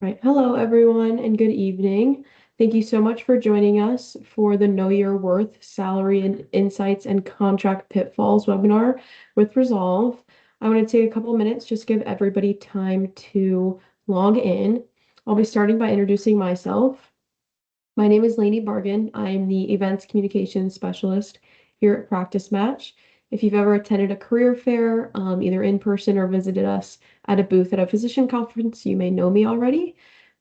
Right. Hello, everyone, and good evening. Thank you so much for joining us for the Know Your Worth Salary and Insights and Contract Pitfalls webinar with Resolve. I want to take a couple minutes, just give everybody time to log in. I'll be starting by introducing myself. My name is Lainey Bargan. I'm the Events Communications Specialist here at Practice Match. If you've ever attended a career fair, either in person or visited us at a booth at a physician conference, you may know me already.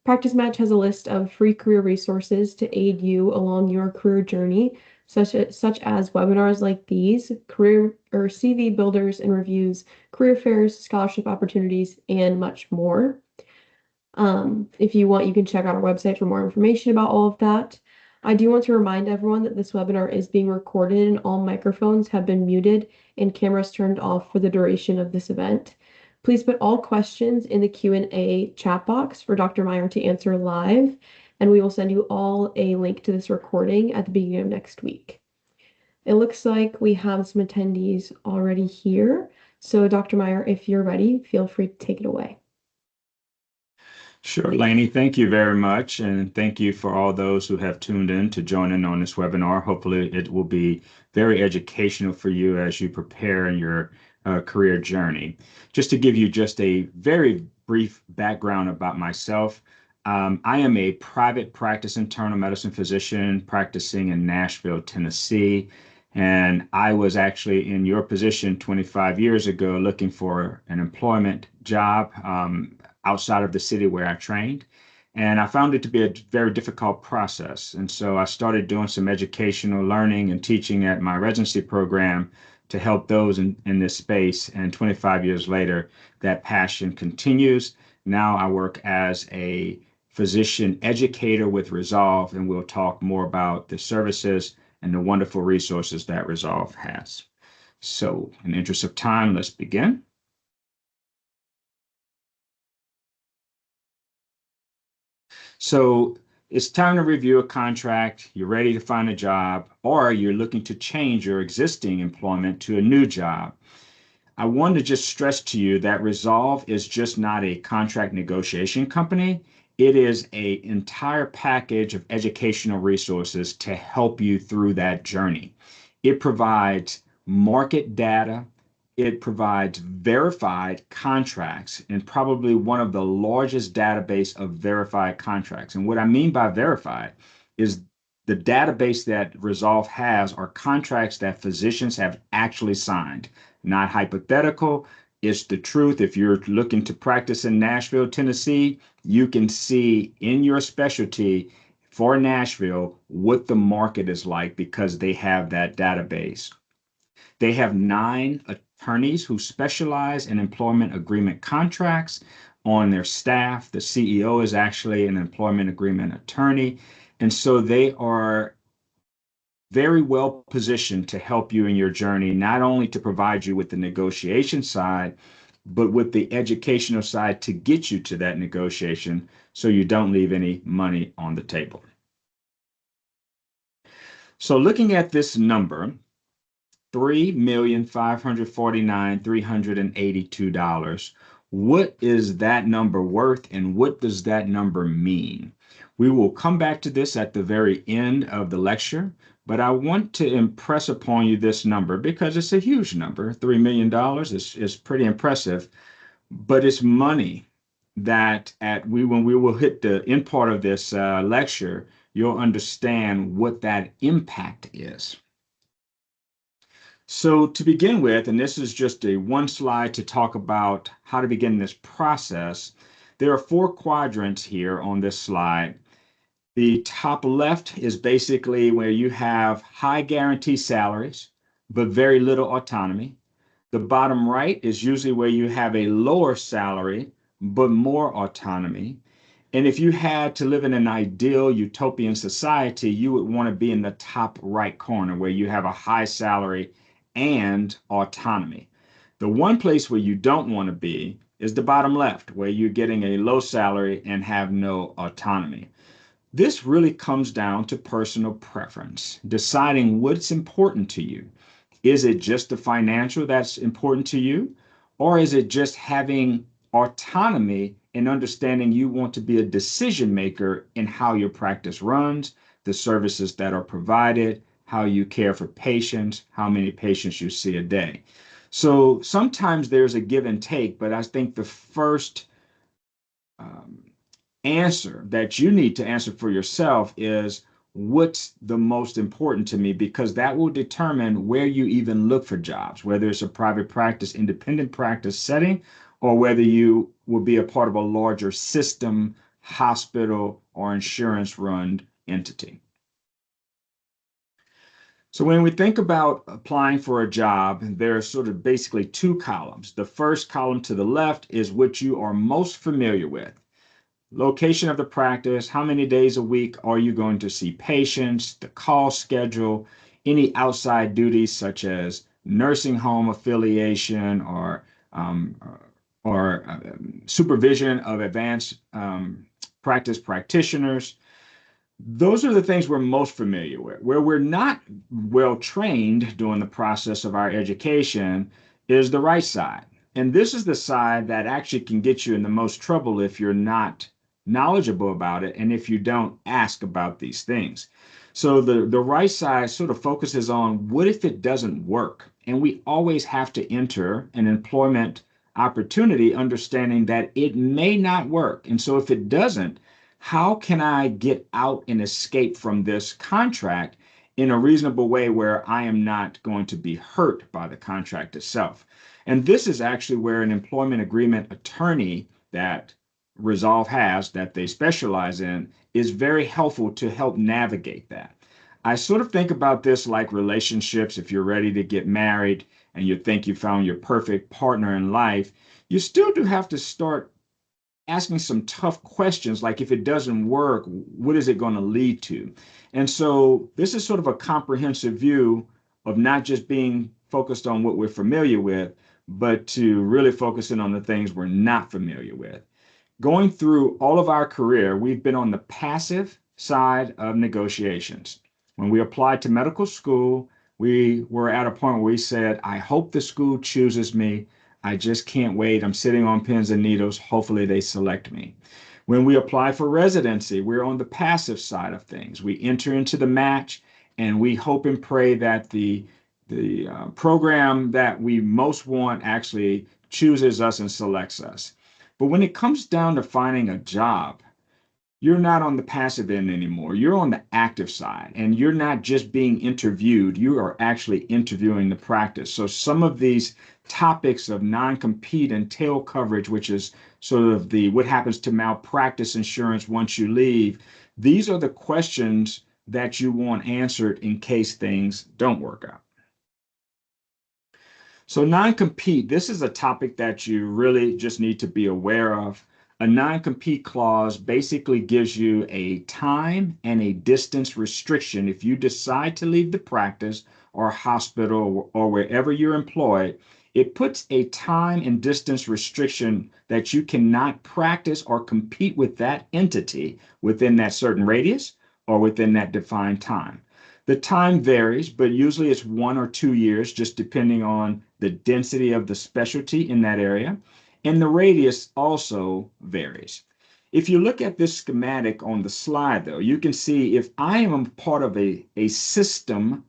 Practice Match has a list of free career resources to aid you along your career journey, such as webinars like these, career or CV builders and reviews, career fairs, scholarship opportunities, and much more. If you want, you can check out our website for more information about all of that. I do want to remind everyone that this webinar is being recorded and all microphones have been muted and cameras turned off for the duration of this event. Please put all questions in the Q&A chat box for Dr. Mire to answer live, and we will send you all a link to this recording at the beginning of next week. It looks like we have some attendees already here. So Dr. Mire, if you're ready, feel free to take it away. Sure, Lainey, thank you very much. And thank you for all those who have tuned in to join in on this webinar. Hopefully, it will be very educational for you as you prepare in your career journey. Just to give you just a very brief background about myself, I am a private practice internal medicine physician practicing in Nashville, Tennessee. And I was actually in your position 25 years ago looking for an employment job. Outside of the city where I trained. And I found it to be a very difficult process. And so I started doing some educational learning and teaching at my residency program to help those in this space. And 25 years later, that passion continues. Now I work as a physician educator with Resolve, and we'll talk more about the services and the wonderful resources that Resolve has. So in the interest of time, let's begin. So it's time to review a contract, you're ready to find a job, or you're looking to change your existing employment to a new job. I want to just stress to you that Resolve is just not a contract negotiation company. It is an entire package of educational resources to help you through that journey. It provides market data, it provides verified contracts and probably one of the largest database of verified contracts. And what I mean by verified is the database that Resolve has are contracts that physicians have actually signed, not hypothetical. It's the truth. If you're looking to practice in Nashville, Tennessee, you can see in your specialty for Nashville what the market is like because they have that database. They have 9 attorneys who specialize in employment agreement contracts on their staff. The CEO is actually an employment agreement attorney. And so they are very well positioned to help you in your journey, not only to provide you with the negotiation side, but with the educational side to get you to that negotiation so you don't leave any money on the table. So looking at this number, $3,549,382. What is that number worth and what does that number mean? We will come back to this at the very end of the lecture, but I want to impress upon you this number because it's a huge number. $3 million is pretty impressive, but it's money that when we will hit the end part of this lecture, you'll understand what that impact is. So to begin with, and this is just a one slide to talk about how to begin this process, there are 4 quadrants here on this slide. The top left is basically where you have high guarantee salaries, but very little autonomy. The bottom right is usually where you have a lower salary, but more autonomy. And if you had to live in an ideal utopian society, you would want to be in the top right corner where you have a high salary and autonomy. The one place where you don't want to be is the bottom left, where you're getting a low salary and have no autonomy. This really comes down to personal preference, deciding what's important to you. Is it just the financial that's important to you? Or is it just having autonomy and understanding you want to be a decision maker in how your practice runs, the services that are provided, how you care for patients, how many patients you see a day. So sometimes there's a give and take, but I think the first um, answer that you need to answer for yourself is what's the most important to me, because that will determine where you even look for jobs, whether it's a private practice, independent practice setting, or whether you will be a part of a larger system, hospital, or insurance run entity. So when we think about applying for a job, there are sort of basically two columns. The first column to the left is what you are most familiar with. Location of the practice, how many days a week are you going to see patients, the call schedule, any outside duties such as nursing home affiliation um, or supervision of advanced practice practitioners. Those are the things we're most familiar with. Where we're not well trained during the process of our education is the right side. And this is the side that actually can get you in the most trouble if you're not knowledgeable about it and if you don't ask about these things. So the right side sort of focuses on what if it doesn't work? And we always have to enter an employment opportunity understanding that it may not work. And so if it doesn't, how can I get out and escape from this contract in a reasonable way where I am not going to be hurt by the contract itself? And this is actually where an employment agreement attorney that Resolve has, that they specialize in, is very helpful to help navigate that. I sort of think about this like relationships. If you're ready to get married and you think you found your perfect partner in life, you still do have to start asking some tough questions like if it doesn't work, what is it going to lead to? And so this is sort of a comprehensive view of not just being focused on what we're familiar with, but to really focusing on the things we're not familiar with. Going through all of our career, we've been on the passive side of negotiations. When we applied to medical school, we were at a point where we said, I hope the school chooses me. I just can't wait. I'm sitting on pins and needles. Hopefully they select me. When we apply for residency, we're on the passive side of things. We enter into the match and we hope and pray that the program that we most want actually chooses us and selects us. But when it comes down to finding a job, you're not on the passive end anymore. You're on the active side, and you're not just being interviewed, you are actually interviewing the practice. So some of these topics of non-compete and tail coverage, which is sort of the what happens to malpractice insurance once you leave, these are the questions that you want answered in case things don't work out. So non-compete, this is a topic that you really just need to be aware of. A non-compete clause basically gives you a time and a distance restriction. If you decide to leave the practice or hospital or wherever you're employed, it puts a time and distance restriction that you cannot practice or compete with that entity within that certain radius or within that defined time. The time varies, but usually it's 1 or 2 years, just depending on the density of the specialty in that area. And the radius also varies. If you look at this schematic on the slide, though, you can see if I am part of a system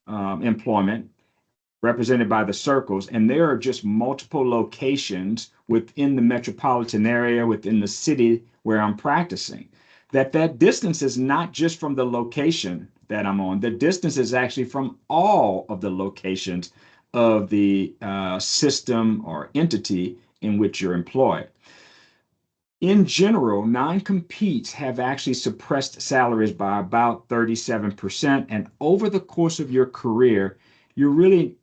employment represented by the circles, and there are just multiple locations within the metropolitan area, within the city where I'm practicing, that distance is not just from the location that I'm on. The distance is actually from all of the locations of the system or entity in which you're employed. In general, non-competes have actually suppressed salaries by about 37%. And over the course of your career, you're really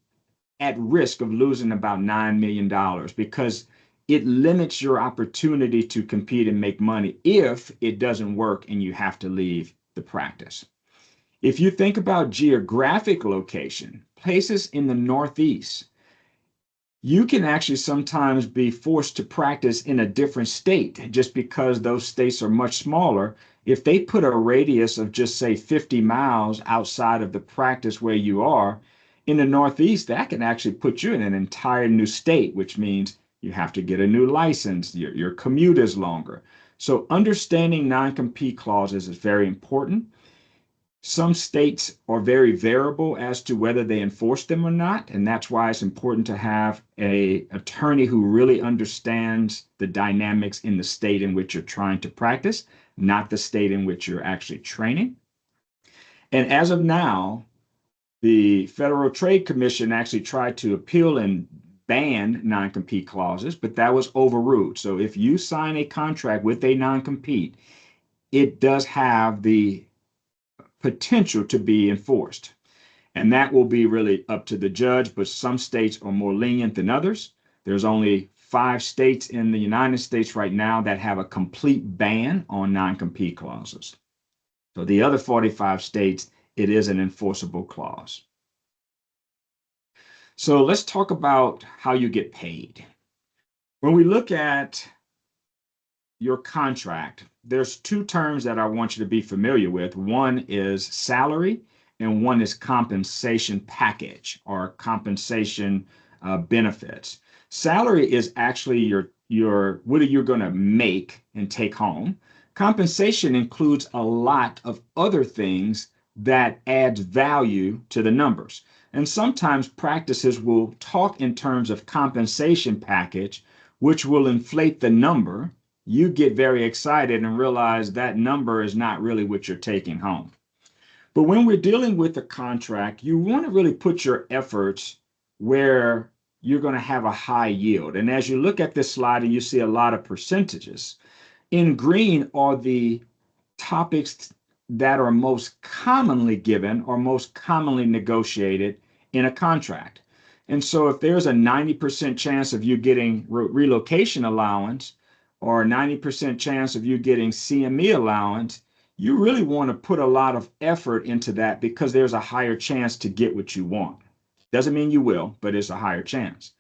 at risk of losing about $9 million because it limits your opportunity to compete and make money if it doesn't work and you have to leave the practice. If you think about geographic location, places in the Northeast, you can actually sometimes be forced to practice in a different state just because those states are much smaller. If they put a radius of just say 50 miles outside of the practice where you are, in the Northeast, that can actually put you in an entire new state, which means You have to get a new license. Your commute is longer. So understanding non-compete clauses is very important. Some states are very variable as to whether they enforce them or not, and that's why it's important to have an attorney who really understands the dynamics in the state in which you're trying to practice, not the state in which you're actually training. And as of now, the Federal Trade Commission actually tried to appeal and ban non-compete clauses, but that was overruled. So if you sign a contract with a non-compete, it does have the potential to be enforced. And that will be really up to the judge, but some states are more lenient than others. There's only 5 states in the United States right now that have a complete ban on non-compete clauses. So the other 45 states, it is an enforceable clause. So let's talk about how you get paid. When we look at your contract, there's 2 terms that I want you to be familiar with. One is salary and one is compensation package or compensation benefits. Salary is actually your what are you going to make and take home. Compensation includes a lot of other things that adds value to the numbers. And sometimes practices will talk in terms of compensation package, which will inflate the number. You get very excited and realize that number is not really what you're taking home. But when we're dealing with a contract, you want to really put your efforts where you're going to have a high yield. And as you look at this slide and you see a lot of percentages, in green are the topics that are most commonly given or most commonly negotiated in a contract. And so if there's a 90% chance of you getting relocation allowance or a 90% chance of you getting CME allowance, you really want to put a lot of effort into that because there's a higher chance to get what you want. Doesn't mean you will, but it's a higher chance.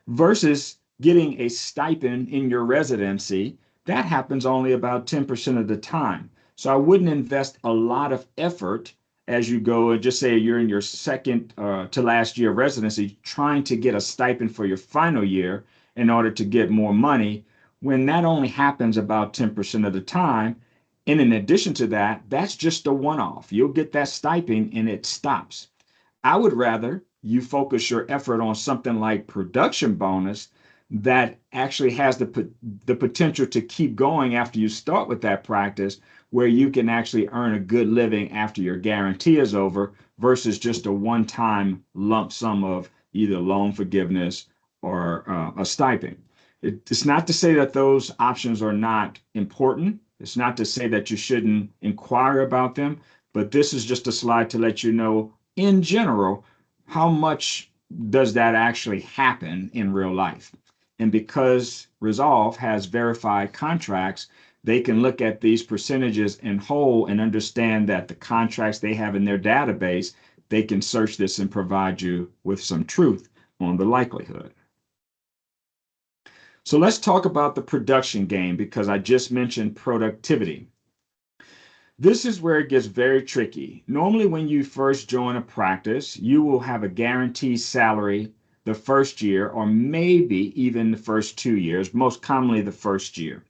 Versus getting a stipend in your residency, that happens only about 10% of the time. So I wouldn't invest a lot of effort as you go and just say you're in your second to last year of residency, trying to get a stipend for your final year in order to get more money, when that only happens about 10% of the time. And in addition to that, that's just a one-off. You'll get that stipend and it stops. I would rather you focus your effort on something like production bonus that actually has the potential to keep going after you start with that practice, where you can actually earn a good living after your guarantee is over versus just a one-time lump sum of either loan forgiveness or a stipend. It's not to say that those options are not important. It's not to say that you shouldn't inquire about them, but this is just a slide to let you know in general how much does that actually happen in real life. And because Resolve has verified contracts, they can look at these percentages in whole and understand that the contracts they have in their database, they can search this and provide you with some truth on the likelihood. So let's talk about the production game because I just mentioned productivity. This is where it gets very tricky. Normally, when you first join a practice, you will have a guaranteed salary the first year, or maybe even the first 2 years, most commonly the first year.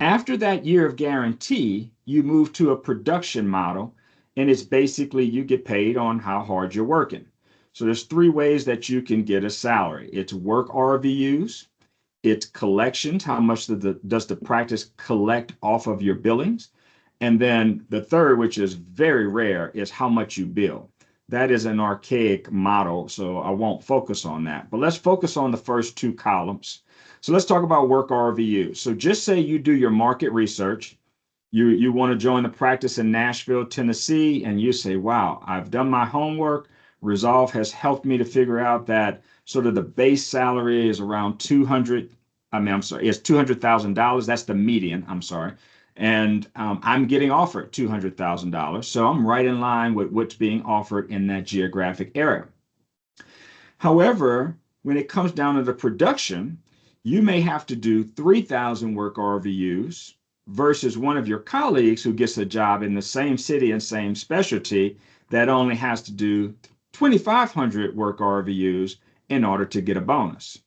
After that year of guarantee, you move to a production model, and it's basically you get paid on how hard you're working. So there's 3 ways that you can get a salary. It's work RVUs, it's collections, how much does the practice collect off of your billings? And then the third, which is very rare, is how much you bill. That is an archaic model, so I won't focus on that. But let's focus on the first 2 columns. So let's talk about work RVU. So just say you do your market research. You want to join the practice in Nashville, Tennessee, and you say, wow, I've done my homework. Resolve has helped me to figure out that sort of the base salary is around it's $200,000. That's the median, I'm sorry. And I'm getting offered $200,000. So I'm right in line with what's being offered in that geographic area. However, when it comes down to the production, you may have to do 3,000 work RVUs versus one of your colleagues who gets a job in the same city and same specialty that only has to do 2,500 work RVUs in order to get a bonus.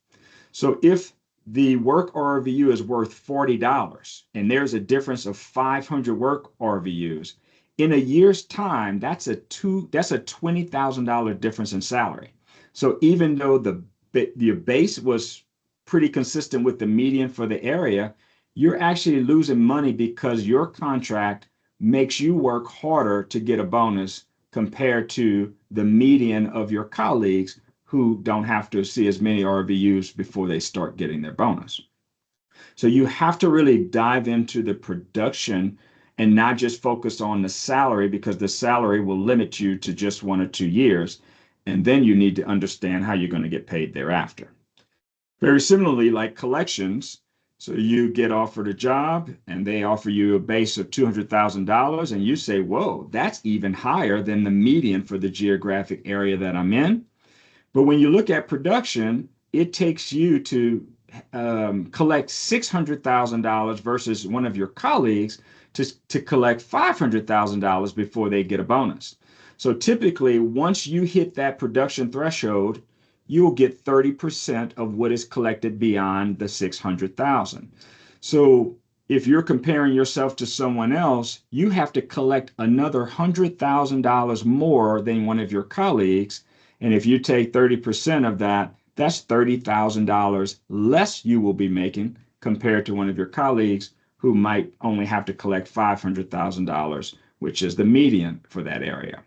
So if the work RVU is worth $40 and there's a difference of 500 work RVUs, in a year's time, that's a $20,000 difference in salary. So even though the base was pretty consistent with the median for the area, you're actually losing money because your contract makes you work harder to get a bonus compared to the median of your colleagues who don't have to see as many RVUs before they start getting their bonus. So you have to really dive into the production and not just focus on the salary, because the salary will limit you to just 1 or 2 years. And then you need to understand how you're going to get paid thereafter. Very similarly, like collections, so you get offered a job and they offer you a base of $200,000 and you say, whoa, that's even higher than the median for the geographic area that I'm in. But when you look at production, it takes you to collect $600,000 versus one of your colleagues to collect $500,000 before they get a bonus. So typically, once you hit that production threshold, you'll get 30% of what is collected beyond the 600,000. So if you're comparing yourself to someone else, you have to collect another $100,000 more than one of your colleagues. And if you take 30% of that, that's $30,000 less you will be making compared to one of your colleagues who might only have to collect $500,000, which is the median for that area.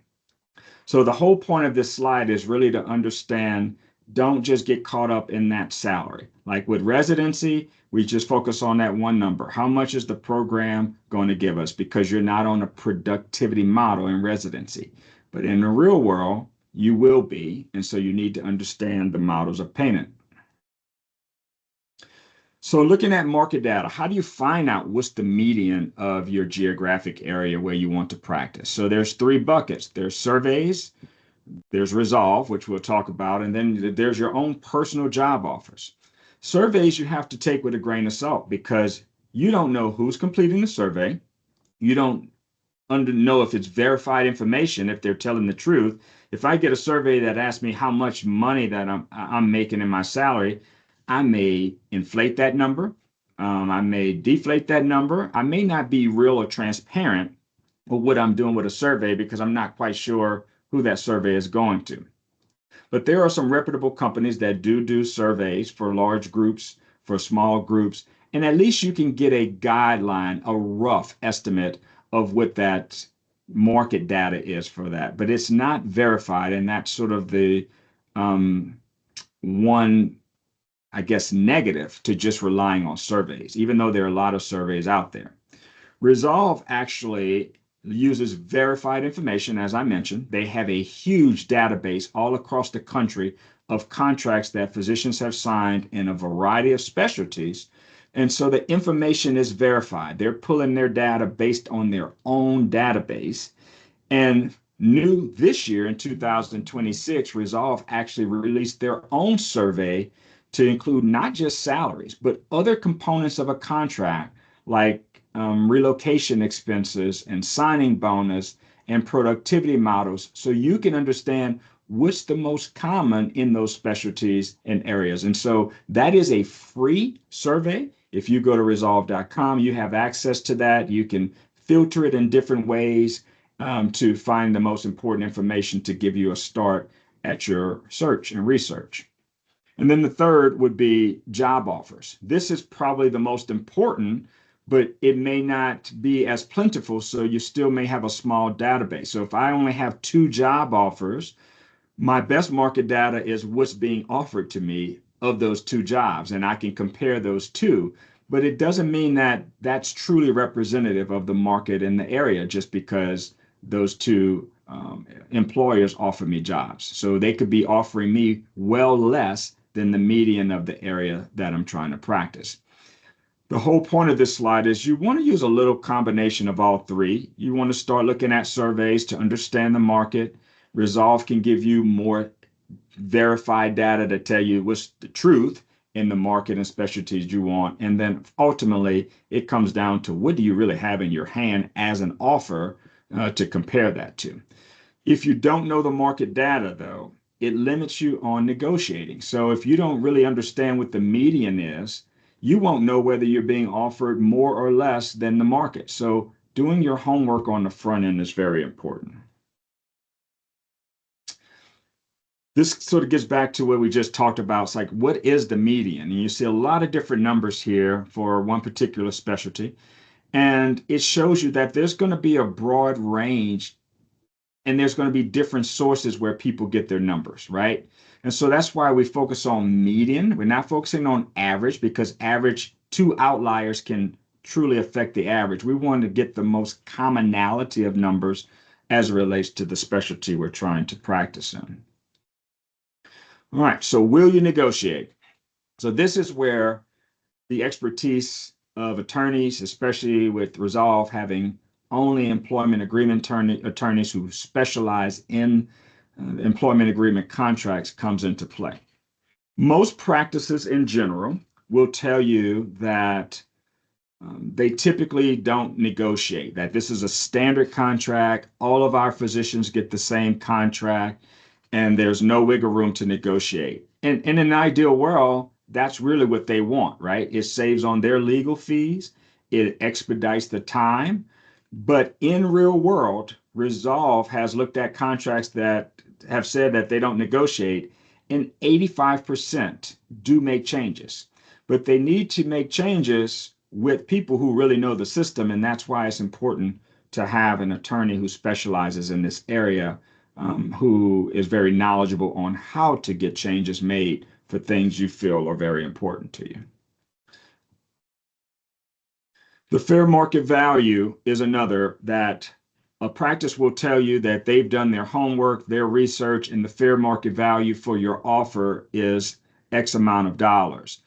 So the whole point of this slide is really to understand, don't just get caught up in that salary. Like with residency, we just focus on that one number. How much is the program going to give us? Because you're not on a productivity model in residency. But in the real world, you will be. And so you need to understand the models of payment. So looking at market data, how do you find out what's the median of your geographic area where you want to practice? So there's 3 buckets. There's surveys, there's Resolve, which we'll talk about, and then there's your own personal job offers. Surveys you have to take with a grain of salt because you don't know who's completing the survey. You don't know if it's verified information, if they're telling the truth. If I get a survey that asks me how much money that I'm making in my salary, I may inflate that number. I may deflate that number. I may not be real or transparent with what I'm doing with a survey because I'm not quite sure who that survey is going to. But there are some reputable companies that do surveys for large groups, for small groups, and at least you can get a guideline, a rough estimate of what that market data is for that. But it's not verified, and that's sort of the one, I guess, negative to just relying on surveys, even though there are a lot of surveys out there. Resolve actually uses verified information, as I mentioned. They have a huge database all across the country of contracts that physicians have signed in a variety of specialties. And so the information is verified. They're pulling their data based on their own database. And new this year in 2026, Resolve actually released their own survey to include not just salaries, but other components of a contract like relocation expenses and signing bonus and productivity models, so you can understand what's the most common in those specialties and areas. And so that is a free survey. If you go to resolve.com, you have access to that. You can filter it in different ways to find the most important information to give you a start at your search and research. And then the third would be job offers. This is probably the most important, but it may not be as plentiful, so you still may have a small database. So if I only have 2 job offers, my best market data is what's being offered to me of those 2 jobs, and I can compare those 2. But it doesn't mean that that's truly representative of the market in the area just because those 2 employers offer me jobs. So they could be offering me well less than the median of the area that I'm trying to practice. The whole point of this slide is you want to use a little combination of all 3. You want to start looking at surveys to understand the market. Resolve can give you more verified data to tell you what's the truth in the market and specialties you want. And then ultimately, it comes down to what do you really have in your hand as an offer to compare that to. If you don't know the market data, though, it limits you on negotiating. So if you don't really understand what the median is, you won't know whether you're being offered more or less than the market. So doing your homework on the front end is very important. This sort of gets back to what we just talked about. It's like, what is the median? And you see a lot of different numbers here for one particular specialty. And it shows you that there's going to be a broad range and there's going to be different sources where people get their numbers, right? And so that's why we focus on median. We're not focusing on average because average, two outliers can truly affect the average. We want to get the most commonality of numbers as it relates to the specialty we're trying to practice in. All right, so will you negotiate? So this is where the expertise of attorneys, especially with Resolve having only employment agreement attorneys who specialize in employment agreement contracts, comes into play. Most practices in general will tell you that they typically don't negotiate, that this is a standard contract. All of our physicians get the same contract, and there's no wiggle room to negotiate. And in an ideal world, that's really what they want, right? It saves on their legal fees, it expedites the time. But in real world, Resolve has looked at contracts that have said that they don't negotiate, and 85% do make changes. But they need to make changes with people who really know the system, and that's why it's important to have an attorney who specializes in this area, who is very knowledgeable on how to get changes made for things you feel are very important to you. The fair market value is another that a practice will tell you that they've done their homework, their research, and the fair market value for your offer is X amount of dollars.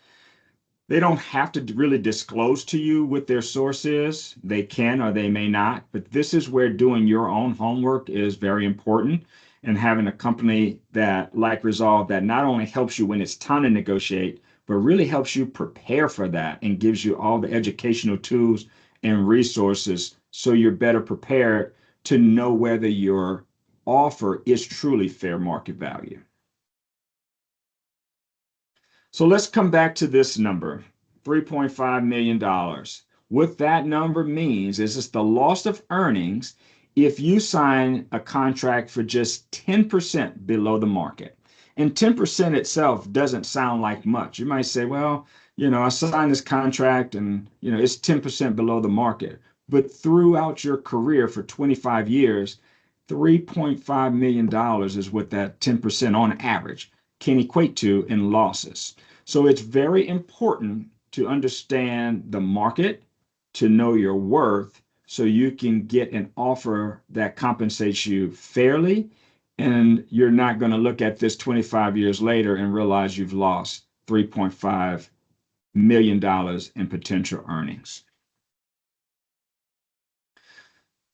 They don't have to really disclose to you what their source is. They can or they may not, but this is where doing your own homework is very important, and having a company that, like Resolve, that not only helps you when it's time to negotiate, but really helps you prepare for that and gives you all the educational tools and resources so you're better prepared to know whether your offer is truly fair market value. So let's come back to this number, $3.5 million. What that number means is it's the loss of earnings if you sign a contract for just 10% below the market. And 10% itself doesn't sound like much. You might say, well, I signed this contract and, it's 10% below the market. But throughout your career for 25 years, $3.5 million is what that 10% on average can equate to in losses. So it's very important to understand the market, to know your worth, so you can get an offer that compensates you fairly. And you're not going to look at this 25 years later and realize you've lost $3.5 million in potential earnings.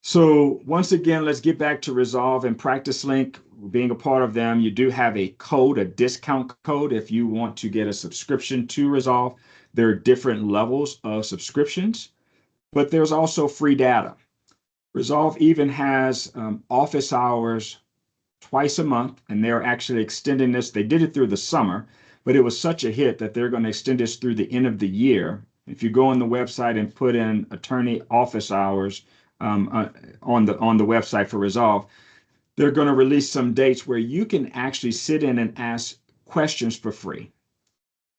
So once again, let's get back to Resolve and Practice Link. Being a part of them, you do have a code, a discount code, if you want to get a subscription to Resolve. There are different levels of subscriptions, but there's also free data. Resolve even has office hours twice a month, and they're actually extending this. They did it through the summer, but it was such a hit that they're going to extend this through the end of the year. If you go on the website and put in attorney office hours on the website for Resolve, they're going to release some dates where you can actually sit in and ask questions for free.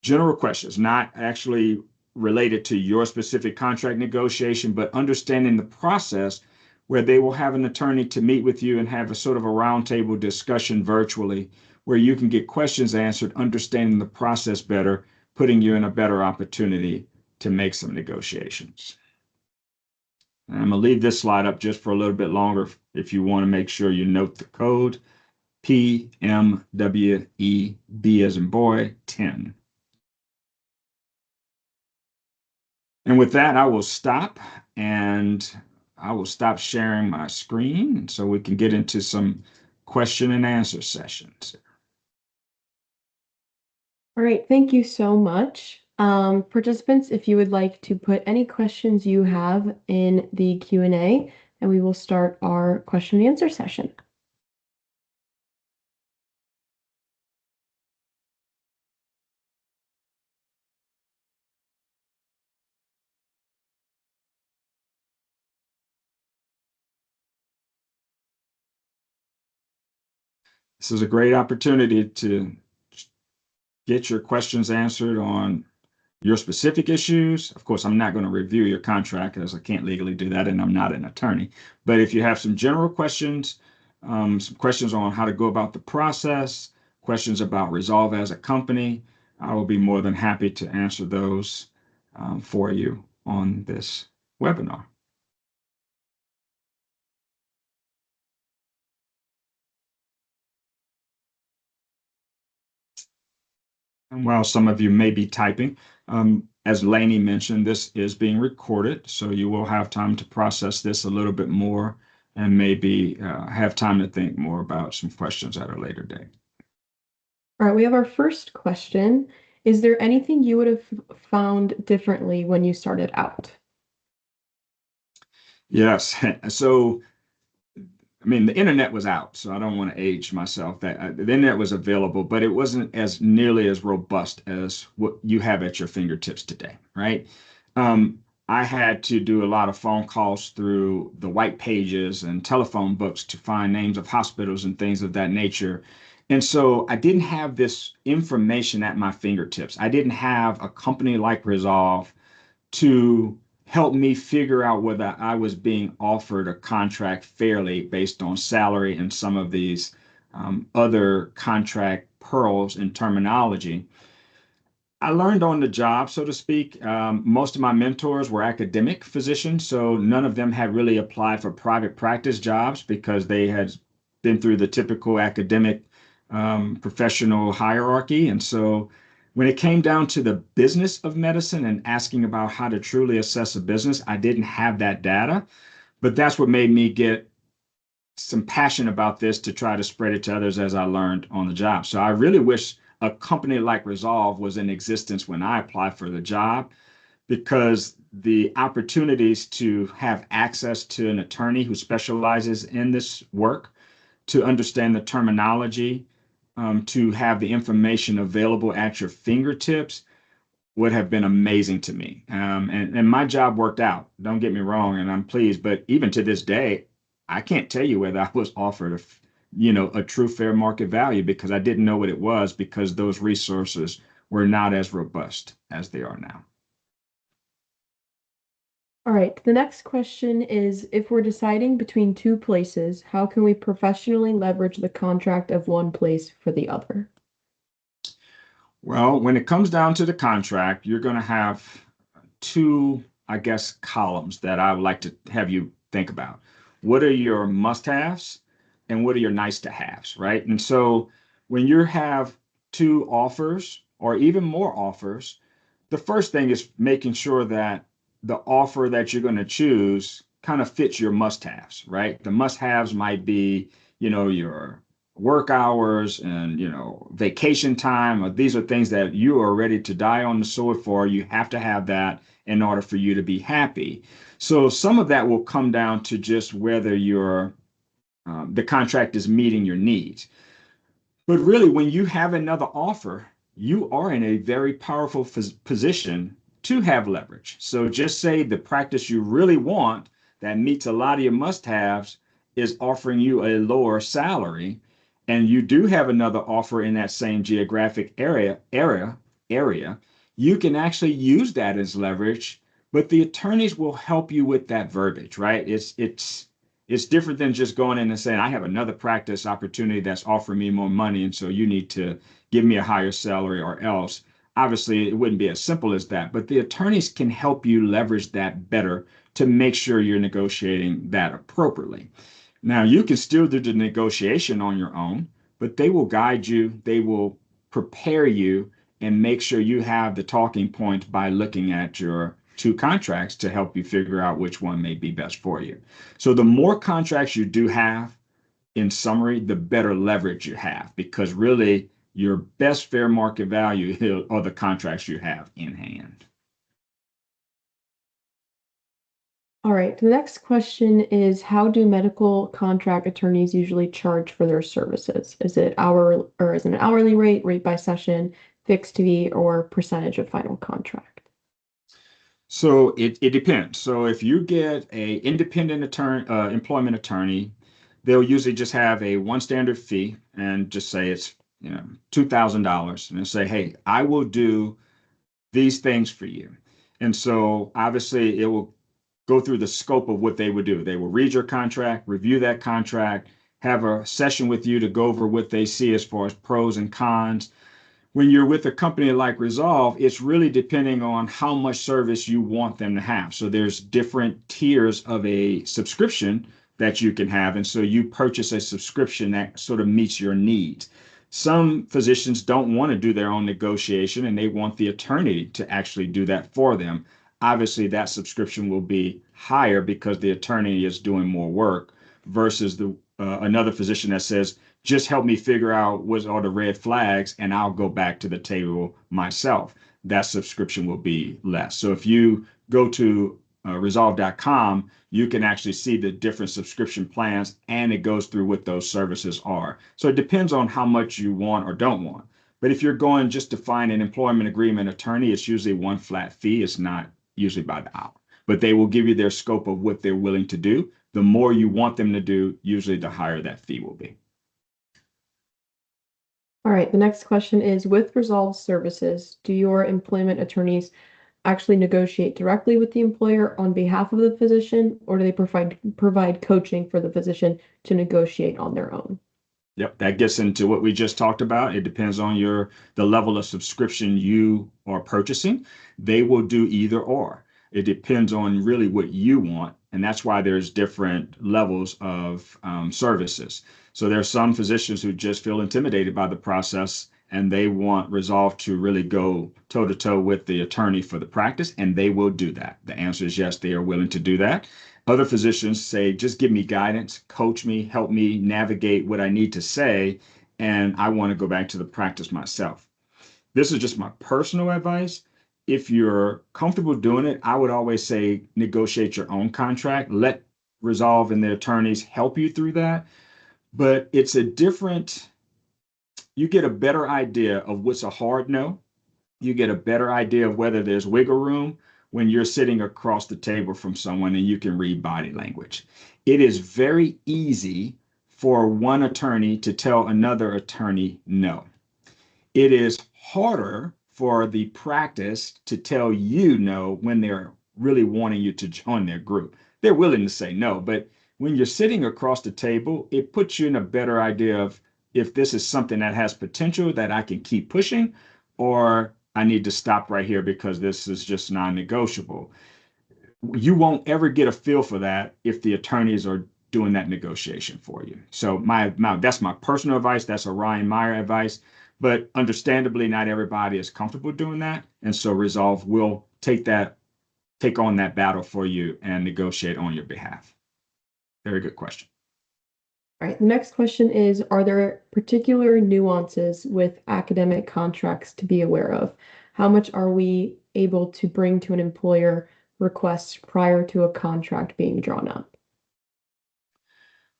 General questions, not actually related to your specific contract negotiation, but understanding the process, where they will have an attorney to meet with you and have a sort of a roundtable discussion virtually, where you can get questions answered, understanding the process better, putting you in a better opportunity to make some negotiations. And I'm going to leave this slide up just for a little bit longer if you want to make sure you note the code, PMWEB as in boy, 10. And with that, I will stop sharing my screen so we can get into some question and answer sessions. All right, thank you so much. Participants, if you would like to put any questions you have in the Q&A, and we will start our question and answer session. This is a great opportunity to get your questions answered on your specific issues. Of course, I'm not going to review your contract as I can't legally do that and I'm not an attorney. But if you have some general questions, some questions on how to go about the process, questions about Resolve as a company, I will be more than happy to answer those for you on this webinar. And while some of you may be typing, as Lainey mentioned, this is being recorded, so you will have time to process this a little bit more and maybe have time to think more about some questions at a later date. All right, we have our first question. Is there anything you would have found differently when you started out? Yes, so I mean, the internet was out, so I don't want to age myself. That the internet was available, but it wasn't as nearly as robust as what you have at your fingertips today, right? I had to do a lot of phone calls through the white pages and telephone books to find names of hospitals and things of that nature. And so I didn't have this information at my fingertips. I didn't have a company like Resolve to help me figure out whether I was being offered a contract fairly based on salary and some of these other contract pearls and terminology. I learned on the job, so to speak. Most of my mentors were academic physicians, so none of them had really applied for private practice jobs because they had been through the typical academic professional hierarchy. And so when it came down to the business of medicine and asking about how to truly assess a business, I didn't have that data. But that's what made me get some passion about this to try to spread it to others as I learned on the job. So I really wish a company like Resolve was in existence when I applied for the job because the opportunities to have access to an attorney who specializes in this work, to understand the terminology, to have the information available at your fingertips would have been amazing to me. And my job worked out. Don't get me wrong, and I'm pleased. But even to this day, I can't tell you whether I was offered a true fair market value because I didn't know what it was because those resources were not as robust as they are now. All right, the next question is, if we're deciding between two places, how can we professionally leverage the contract of one place for the other? Well, when it comes down to the contract, you're going to have two, I guess, columns that I would like to have you think about. What are your must-haves and what are your nice-to-haves, right? And so when you have two offers or even more offers, the first thing is making sure that the offer that you're going to choose kind of fits your must-haves, right? The must-haves might be, your work hours and, vacation time, or these are things that you are ready to die on the sword for. You have to have that in order for you to be happy. So some of that will come down to just whether the contract is meeting your needs. But really, when you have another offer, you are in a very powerful position to have leverage. So just say the practice you really want that meets a lot of your must-haves is offering you a lower salary, and you do have another offer in that same geographic area, you can actually use that as leverage, but the attorneys will help you with that verbiage, right? It's different than just going in and saying, I have another practice opportunity that's offering me more money, and so you need to give me a higher salary or else. Obviously, it wouldn't be as simple as that, but the attorneys can help you leverage that better to make sure you're negotiating that appropriately. Now, you can still do the negotiation on your own, but they will guide you, they will prepare you, and make sure you have the talking points by looking at your two contracts to help you figure out which one may be best for you. So, the more contracts you do have, in summary, the better leverage you have because really your best fair market value are the contracts you have in hand. All right, the next question is, how do medical contract attorneys usually charge for their services? Is it an hourly rate, rate by session, fixed fee, or percentage of final contract? So it depends. So if you get a independent attorney, employment attorney, they'll usually just have a one standard fee and just say it's, $2,000, and say, hey, I will do these things for you. And so obviously it will go through the scope of what they would do. They will read your contract, review that contract, have a session with you to go over what they see as far as pros and cons. When you're with a company like Resolve, it's really depending on how much service you want them to have. So there's different tiers of a subscription that you can have. And so you purchase a subscription that sort of meets your needs. Some physicians don't want to do their own negotiation and they want the attorney to actually do that for them. Obviously, that subscription will be higher because the attorney is doing more work versus the another physician that says, just help me figure out what are the red flags and I'll go back to the table myself. That subscription will be less. So if you go to resolve.com, you can actually see the different subscription plans and it goes through what those services are. So it depends on how much you want or don't want. But if you're going just to find an employment agreement attorney, it's usually one flat fee. It's not usually by the hour, but they will give you their scope of what they're willing to do. The more you want them to do, usually the higher that fee will be. All right, the next question is, with Resolve Services, do your employment attorneys actually negotiate directly with the employer on behalf of the physician, or do they provide coaching for the physician to negotiate on their own? Yep, that gets into what we just talked about. It depends on the level of subscription you are purchasing. They will do either or. It depends on really what you want, and that's why there's different levels of services. So there's some physicians who just feel intimidated by the process and they want Resolve to really go toe to toe with the attorney for the practice, and they will do that. The answer is yes, they are willing to do that. Other physicians say, just give me guidance, coach me, help me navigate what I need to say, and I want to go back to the practice myself. This is just my personal advice. If you're comfortable doing it, I would always say negotiate your own contract. Let Resolve and the attorneys help you through that. But you get a better idea of what's a hard no. You get a better idea of whether there's wiggle room when you're sitting across the table from someone and you can read body language. It is very easy for one attorney to tell another attorney no. It is harder for the practice to tell you no when they're really wanting you to join their group. They're willing to say no, but when you're sitting across the table, it puts you in a better idea of if this is something that has potential that I can keep pushing, or I need to stop right here because this is just non-negotiable. You won't ever get a feel for that if the attorneys are doing that negotiation for you. So that's my personal advice. That's Orion Mire advice. But understandably, not everybody is comfortable doing that. And so Resolve will take on that battle for you and negotiate on your behalf. Very good question. All right, the next question is, are there particular nuances with academic contracts to be aware of? How much are we able to bring to an employer requests prior to a contract being drawn up?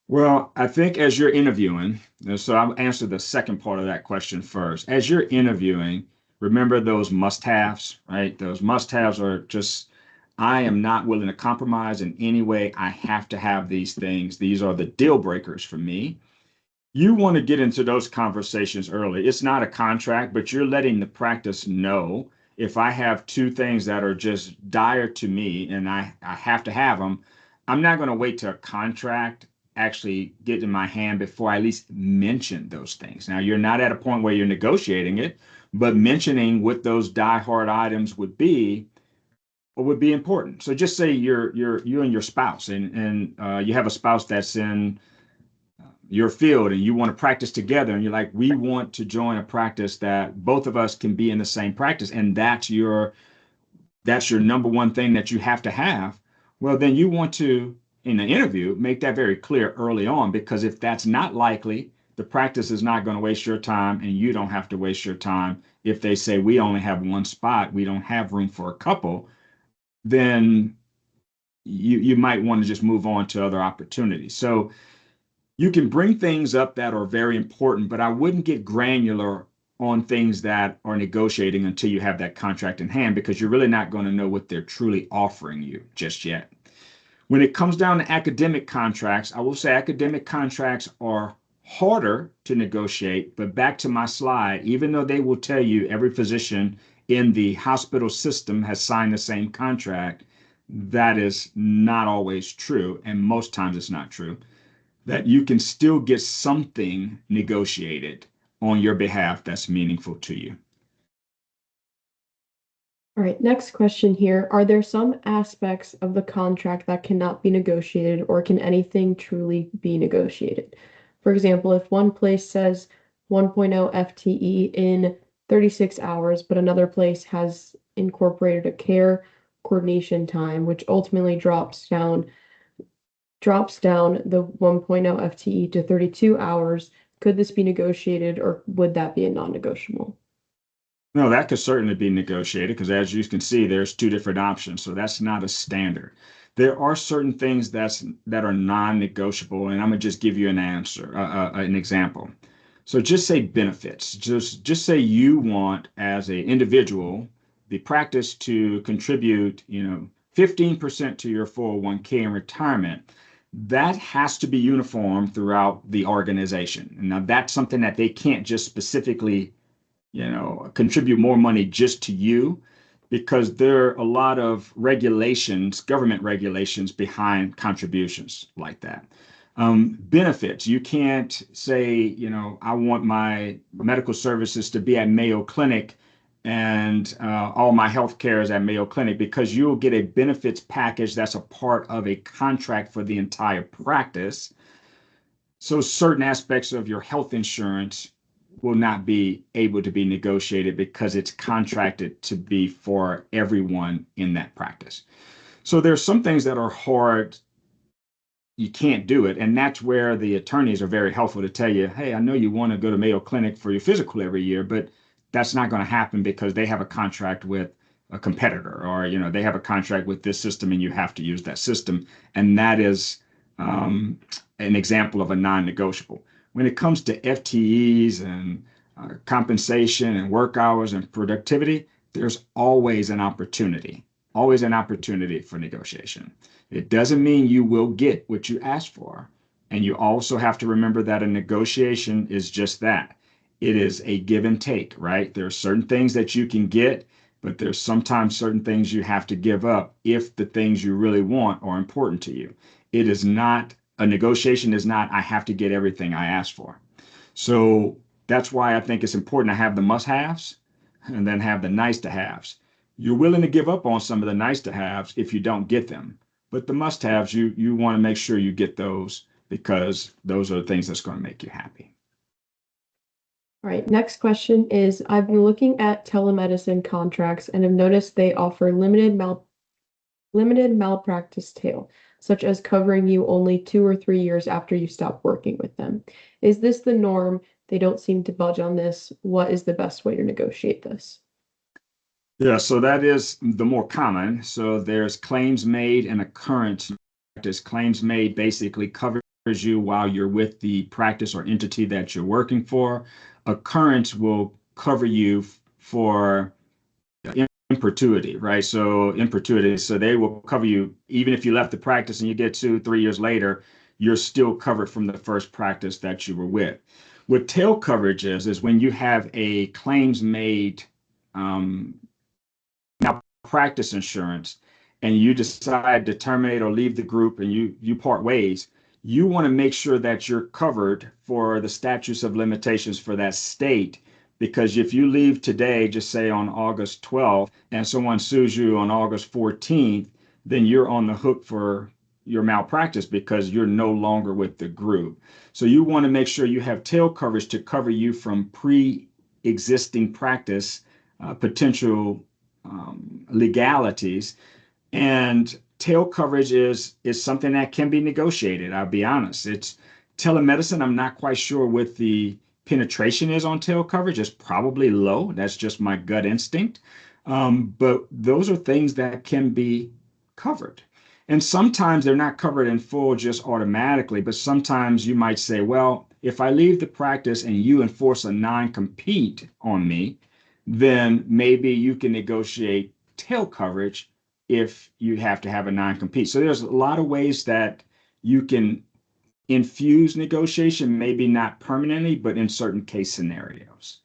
Well, I think as you're interviewing, so I'll answer the second part of that question first. As you're interviewing, remember those must-haves, right? Those must-haves are just, I am not willing to compromise in any way. I have to have these things. These are the deal breakers for me. You want to get into those conversations early. It's not a contract, but you're letting the practice know if I have two things that are just dire to me and I have to have them, I'm not going to wait till a contract actually get in my hand before I at least mention those things. Now, you're not at a point where you're negotiating it, but mentioning what those die-hard items would be important. So just say you and your spouse, and you have a spouse that's in your field and you want to practice together, and you're like, we want to join a practice that both of us can be in the same practice, and that's your number one thing that you have to have. Well, then you want to, in the interview, make that very clear early on, because if that's not likely, the practice is not going to waste your time and you don't have to waste your time. If they say we only have one spot, we don't have room for a couple, then you might want to just move on to other opportunities. So you can bring things up that are very important, but I wouldn't get granular on things that are negotiating until you have that contract in hand, because you're really not going to know what they're truly offering you just yet. When it comes down to academic contracts, I will say academic contracts are harder to negotiate, but back to my slide, even though they will tell you every physician in the hospital system has signed the same contract, that is not always true, and most times it's not true, that you can still get something negotiated on your behalf that's meaningful to you. All right, next question here. Are there some aspects of the contract that cannot be negotiated, or can anything truly be negotiated? For example, if one place says 1.0 FTE in 36 hours, but another place has incorporated a care coordination time, which ultimately drops down the 1.0 FTE to 32 hours, could this be negotiated, or would that be a non-negotiable? No, that could certainly be negotiated because as you can see, there's two different options. So that's not a standard. There are certain things that are non-negotiable, and I'm gonna just give you an example. So just say benefits. Just say you want as an individual the practice to contribute, 15% to your 401k in retirement. That has to be uniform throughout the organization. Now that's something that they can't just specifically contribute more money just to you because there are a lot of regulations, government regulations behind contributions like that. Benefits, you can't say, I want my medical services to be at Mayo Clinic and all my health care is at Mayo Clinic because you'll get a benefits package that's a part of a contract for the entire practice. So certain aspects of your health insurance will not be able to be negotiated because it's contracted to be for everyone in that practice. So there's some things that are hard, you can't do it. And that's where the attorneys are very helpful to tell you, hey, I know you want to go to Mayo Clinic for your physical every year, but that's not going to happen because they have a contract with a competitor or, they have a contract with this system and you have to use that system. And that is an example of a non-negotiable. When it comes to FTEs and compensation and work hours and productivity, there's always an opportunity for negotiation. It doesn't mean you will get what you ask for. And you also have to remember that a negotiation is just that. It is a give and take, right? There are certain things that you can get, but there's sometimes certain things you have to give up if the things you really want are important to you. It is not, a negotiation is not, I have to get everything I ask for. So that's why I think it's important to have the must-haves and then have the nice-to-haves. You're willing to give up on some of the nice-to-haves if you don't get them. But the must-haves, you want to make sure you get those because those are the things that's going to make you happy. All right, next question is, I've been looking at telemedicine contracts and have noticed they offer limited malpractice tail, such as covering you only 2 or 3 years after you stop working with them. Is this the norm? They don't seem to budge on this. What is the best way to negotiate this? Yeah, so that is the more common. So there's claims made and occurrence practice. Claims made basically covers you while you're with the practice or entity that you're working for. Occurrence will cover you for in perpetuity, right? So in perpetuity, so they will cover you even if you left the practice and you get 2, 3 years later, you're still covered from the first practice that you were with. What tail coverage is when you have a claims made um, malpractice insurance and you decide to terminate or leave the group and you part ways, you want to make sure that you're covered for the statutes of limitations for that state. Because if you leave today, just say on August 12th, and someone sues you on August 14th, then you're on the hook for your malpractice because you're no longer with the group. So you want to make sure you have tail coverage to cover you from pre-existing practice, potential legalities. And tail coverage is something that can be negotiated. I'll be honest. It's telemedicine. I'm not quite sure what the penetration is on tail coverage. It's probably low. That's just my gut instinct. But those are things that can be covered. And sometimes they're not covered in full just automatically, but sometimes you might say, well, if I leave the practice and you enforce a non-compete on me, then maybe you can negotiate tail coverage if you have to have a non-compete. So there's a lot of ways that you can infuse negotiation, maybe not permanently, but in certain case scenarios.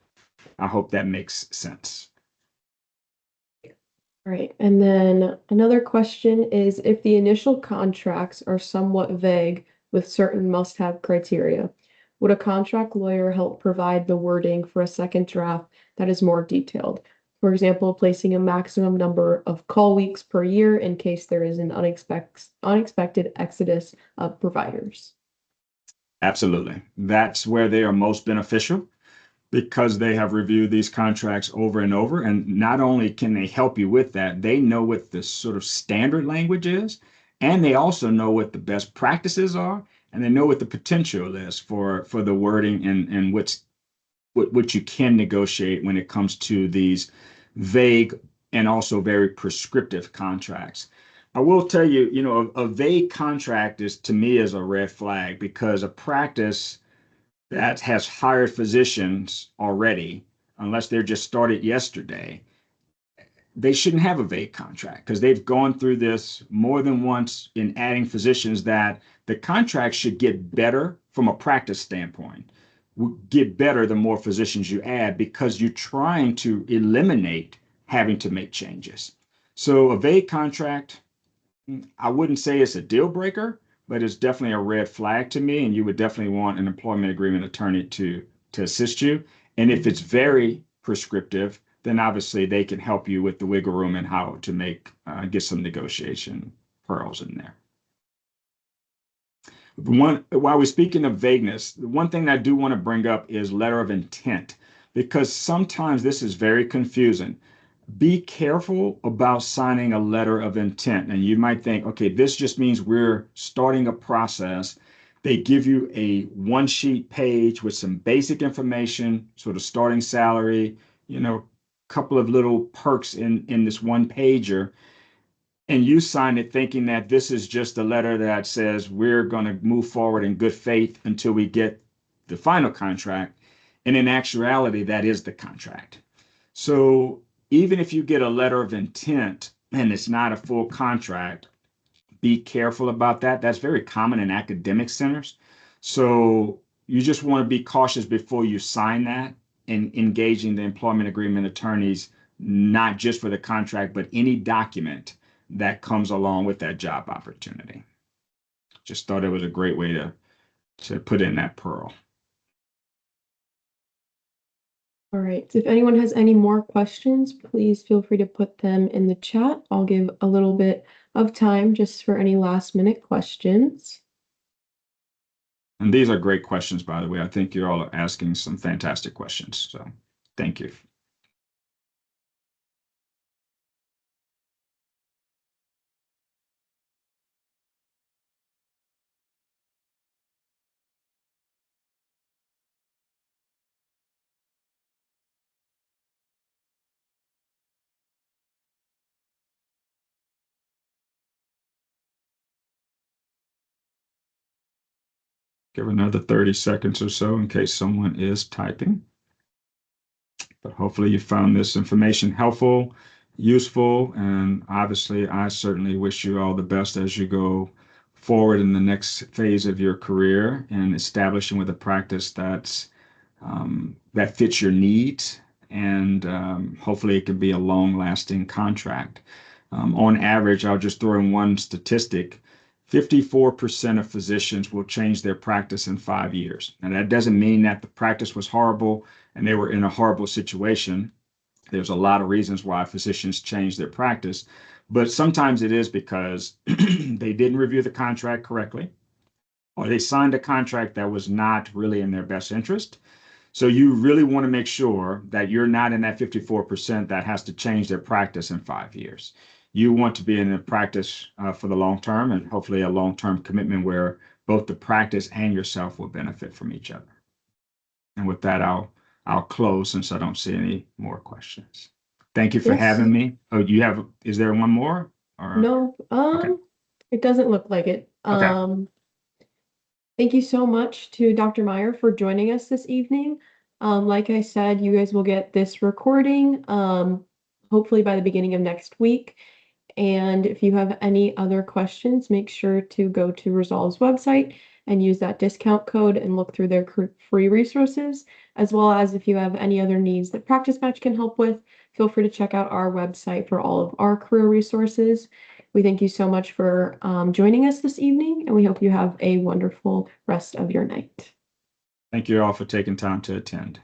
I hope that makes sense. All right. And then another question is if the initial contracts are somewhat vague with certain must-have criteria, would a contract lawyer help provide the wording for a second draft that is more detailed? For example, placing a maximum number of call weeks per year in case there is an unexpected exodus of providers. Absolutely. That's where they are most beneficial because they have reviewed these contracts over and over. And not only can they help you with that, they know what the sort of standard language is, and they also know what the best practices are, and they know what the potential is for the wording and what you can negotiate when it comes to these vague and also very prescriptive contracts. I will tell you, a vague contract is to me is a red flag because a practice that has hired physicians already, unless they're just started yesterday, they shouldn't have a vague contract because they've gone through this more than once in adding physicians that the contract should get better from a practice standpoint. Get better the more physicians you add because you're trying to eliminate having to make changes. So a vague contract, I wouldn't say it's a deal breaker, but it's definitely a red flag to me. And you would definitely want an employment agreement attorney to assist you. And if it's very prescriptive, then obviously they can help you with the wiggle room and how to get some negotiation pearls in there. While we're speaking of vagueness, the one thing that I do want to bring up is letter of intent, because sometimes this is very confusing. Be careful about signing a letter of intent. And you might think, okay, this just means we're starting a process. They give you a one sheet page with some basic information, sort of starting salary, couple of little perks in this one pager. And you sign it thinking that this is just a letter that says we're going to move forward in good faith until we get the final contract. And in actuality, that is the contract. So even if you get a letter of intent and it's not a full contract, be careful about that. That's very common in academic centers. So you just want to be cautious before you sign that and engaging the employment agreement attorneys, not just for the contract, but any document that comes along with that job opportunity. Just thought it was a great way to put in that pearl. All right. So if anyone has any more questions, please feel free to put them in the chat. I'll give a little bit of time just for any last minute questions. And these are great questions, by the way. I think you're all asking some fantastic questions. So thank you. Give another 30 seconds or so in case someone is typing. But hopefully you found this information helpful, useful, and obviously I certainly wish you all the best as you go forward in the next phase of your career and establishing with a practice that fits your needs, and hopefully it can be a long-lasting contract. On average, I'll just throw in one statistic. 54% of physicians will change their practice in 5 years. Now, that doesn't mean that the practice was horrible and they were in a horrible situation. There's a lot of reasons why physicians change their practice, but sometimes it is because they didn't review the contract correctly, or they signed a contract that was not really in their best interest. So you really want to make sure that you're not in that 54% that has to change their practice in 5 years. You want to be in a practice for the long term, and hopefully a long-term commitment where both the practice and yourself will benefit from each other. And with that, I'll close since I don't see any more questions. Thank you for having me. Oh, is there one more? Or? No, Okay. It doesn't look like it. Okay. Thank you so much to Dr. Mire for joining us this evening. Like I said, you guys will get this recording, hopefully by the beginning of next week. And if you have any other questions, make sure to go to Resolve's website and use that discount code and look through their free resources, as well as if you have any other needs that Practice Match can help with, feel free to check out our website for all of our career resources. We thank you so much for joining us this evening, and we hope you have a wonderful rest of your night. Thank you all for taking time to attend.